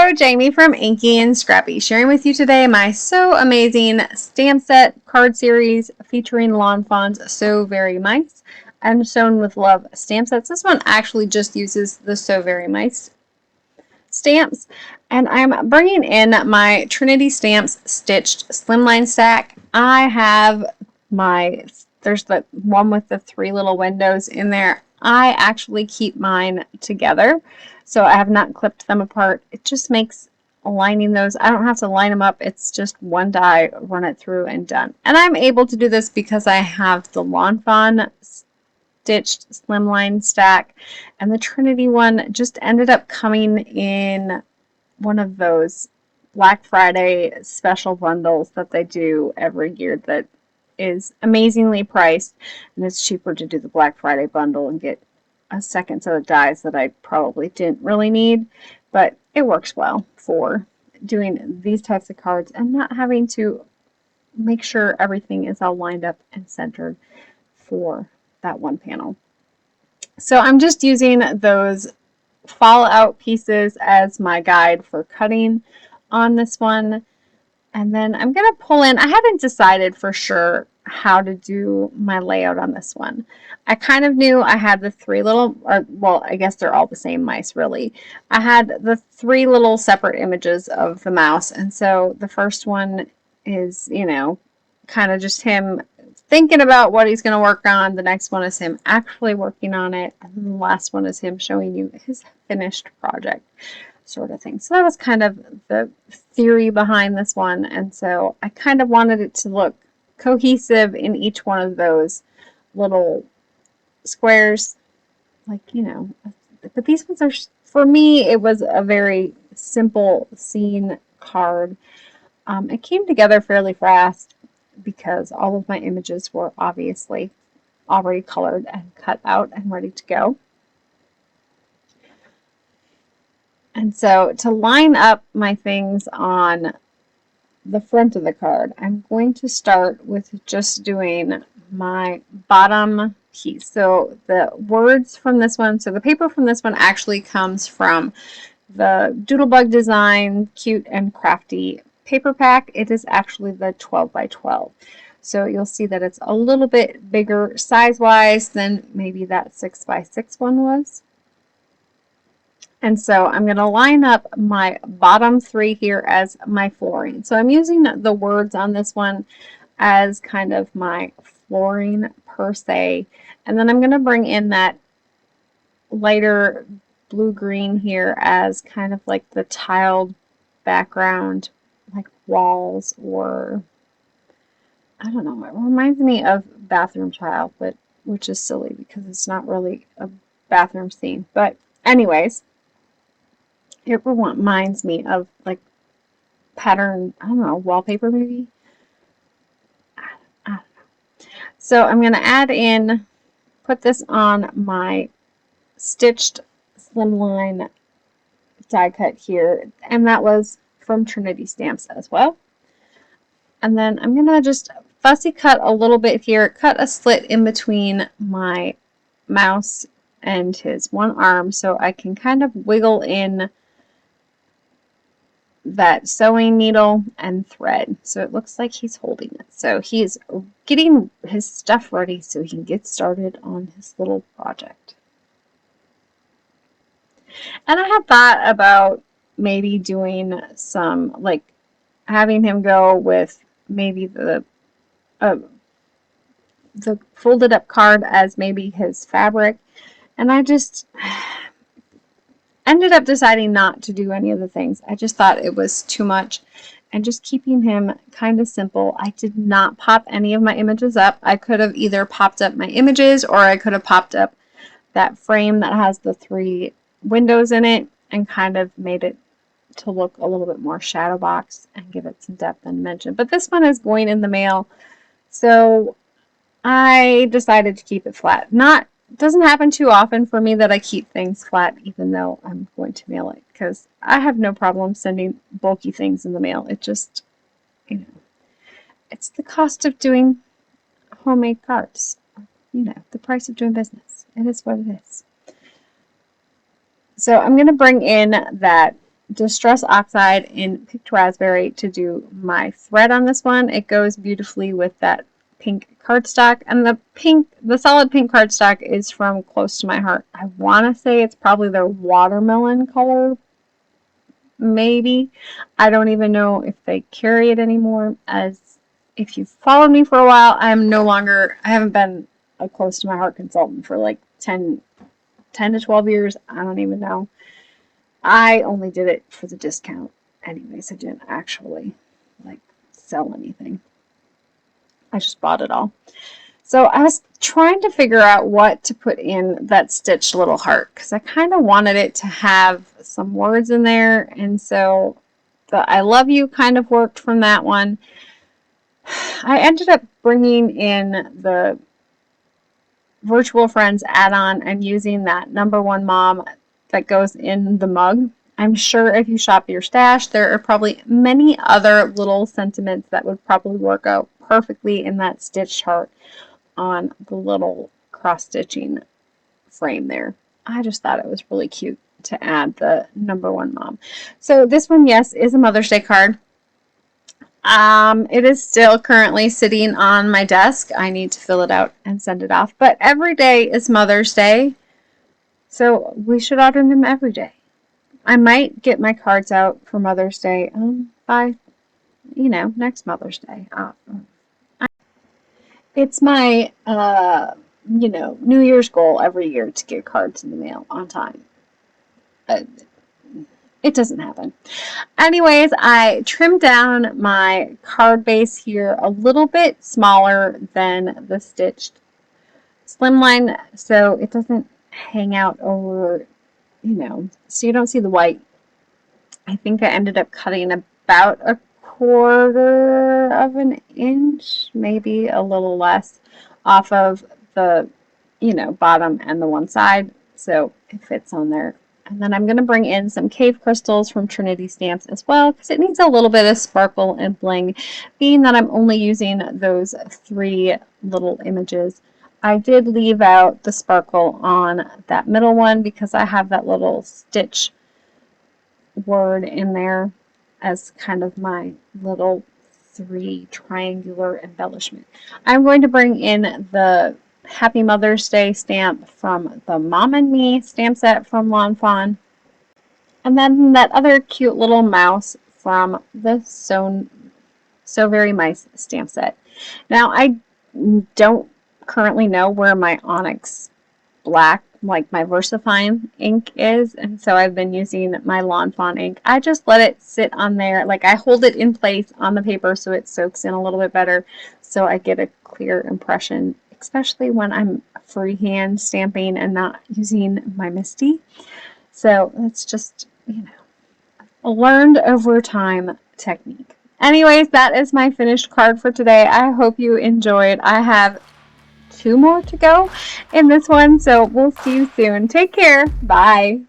Hello, Jaime from Inky&Scrappy, sharing with you today my So Amazing stamp set card series featuring Lawn Fawn's So Very Mice and Sewn with Love stamp sets. This one actually just uses the So Very Mice stamps, and I'm bringing in my Trinity Stamps Stitched Slimline stack. I have there's the one with the 3 little windows in there. I actually keep mine together, so I have not clipped them apart. It just makes aligning those, I don't have to line them up. It's just one die, run it through, and done. And I'm able to do this because I have the Lawn Fawn Stitched Slimline stack, and the Trinity one just ended up coming in one of those Black Friday special bundles that they do every year that is amazingly priced, and it's cheaper to do the Black Friday bundle and get a second set of dies that I probably didn't really need, but it works well for doing these types of cards and not having to make sure everything is all lined up and centered for that one panel. So I'm just using those fallout pieces as my guide for cutting on this one. And then I'm going to pull in, I haven't decided for sure how to do my layout on this one. I kind of knew I had the 3 little, well, I guess they're all the same mice really. I had the 3 little separate images of the mouse, and so the first one is, you know, kind of just him thinking about what he's going to work on. The next one is him actually working on it, and then the last one is him showing you his finished project, sort of thing. So that was kind of the theory behind this one, and so I kind of wanted it to look cohesive in each one of those little squares, like, you know. But these ones are, for me, it was a very simple scene card. It came together fairly fast because all of my images were obviously already colored and cut out and ready to go. And so to line up my things on the front of the card, I'm going to start with just doing my bottom piece. So the words from this one, so the paper from this one actually comes from the DoodleBug Design Cute and Crafty paper pack. It is actually the 12 by 12. So you'll see that it's a little bit bigger size-wise than maybe that 6 by 6 one was. And so I'm going to line up my bottom 3 here as my flooring. So I'm using the words on this one as kind of my flooring per se. And then I'm going to bring in that lighter blue-green here as kind of like the tiled background, like walls, or I don't know. It reminds me of bathroom tile, but which is silly because it's not really a bathroom scene. But anyways, it reminds me of like pattern, I don't know, wallpaper maybe? I don't know. So I'm going to add in, put this on my stitched slimline die cut here, and that was from Trinity Stamps as well. And then I'm going to just fussy cut a little bit here, cut a slit in between my mouse and his one arm so I can kind of wiggle in that sewing needle and thread, so it looks like he's holding it. So he's getting his stuff ready so he can get started on his little project. And I had thought about maybe doing some, like having him go with maybe the folded up card as maybe his fabric, and I just ended up deciding not to do any of the things. I just thought it was too much, and just keeping him kind of simple. I did not pop any of my images up. I could have either popped up my images, or I could have popped up that frame that has the 3 windows in it and kind of made it to look a little bit more shadow box and give it some depth and dimension. But this one is going in the mail, so I decided to keep it flat. It doesn't happen too often for me that I keep things flat even though I'm going to mail it, because I have no problem sending bulky things in the mail. It just, you know, it's the cost of doing homemade cards. You know, the price of doing business. It is what it is. So I'm going to bring in that Distress Oxide in Picked Raspberry to do my thread on this one. It goes beautifully with that pink cardstock, and the solid pink cardstock is from Close to My Heart. I want to say it's probably their watermelon color, maybe. I don't even know if they carry it anymore. As if you've followed me for a while, I haven't been a Close to My Heart consultant for like 10 to 12 years. I don't even know. I only did it for the discount anyways. I didn't actually like sell anything. I just bought it all. So I was trying to figure out what to put in that stitched little heart because I kind of wanted it to have some words in there, and so the I love you kind of worked from that one. I ended up bringing in the Virtual Friends add-on and using that number one mom that goes in the mug. I'm sure if you shop your stash, there are probably many other little sentiments that would probably work out perfectly in that stitched heart on the little cross-stitching frame there. I just thought it was really cute to add the number one mom. So this one, yes, is a Mother's Day card. It is still currently sitting on my desk. I need to fill it out and send it off. But every day is Mother's Day, so we should honor them every day. I might get my cards out for Mother's Day by, next Mother's Day. It's my, New Year's goal every year to get cards in the mail on time. It doesn't happen. Anyways, I trimmed down my card base here a little bit smaller than the stitched Slimline, so it doesn't hang out over, so you don't see the white. I think I ended up cutting about 1/4 of an inch, maybe a little less, off of the, bottom and the one side, so it fits on there. And then I'm going to bring in some cave crystals from Trinity stamps as well, because it needs a little bit of sparkle and bling, being that I'm only using those 3 little images. I did leave out the sparkle on that middle one because I have that little stitch word in there as kind of my little 3 triangular embellishment. I'm going to bring in the Happy Mother's Day stamp from the Mom and Me stamp set from Fawn. And then that other cute little mouse from the Sewn So Very Mice stamp set. Now, I don't currently know where my Onyx Black, like my VersaFine ink is, and so I've been using my Lawn Fawn ink. I just let it sit on there, like I hold it in place on the paper so it soaks in a little bit better, so I get a clear impression, especially when I'm freehand stamping and not using my MISTI. So it's just, a learned over time technique. Anyways, that is my finished card for today. I hope you enjoyed. I have 2 more to go in this one, so we'll see you soon. Take care. Bye.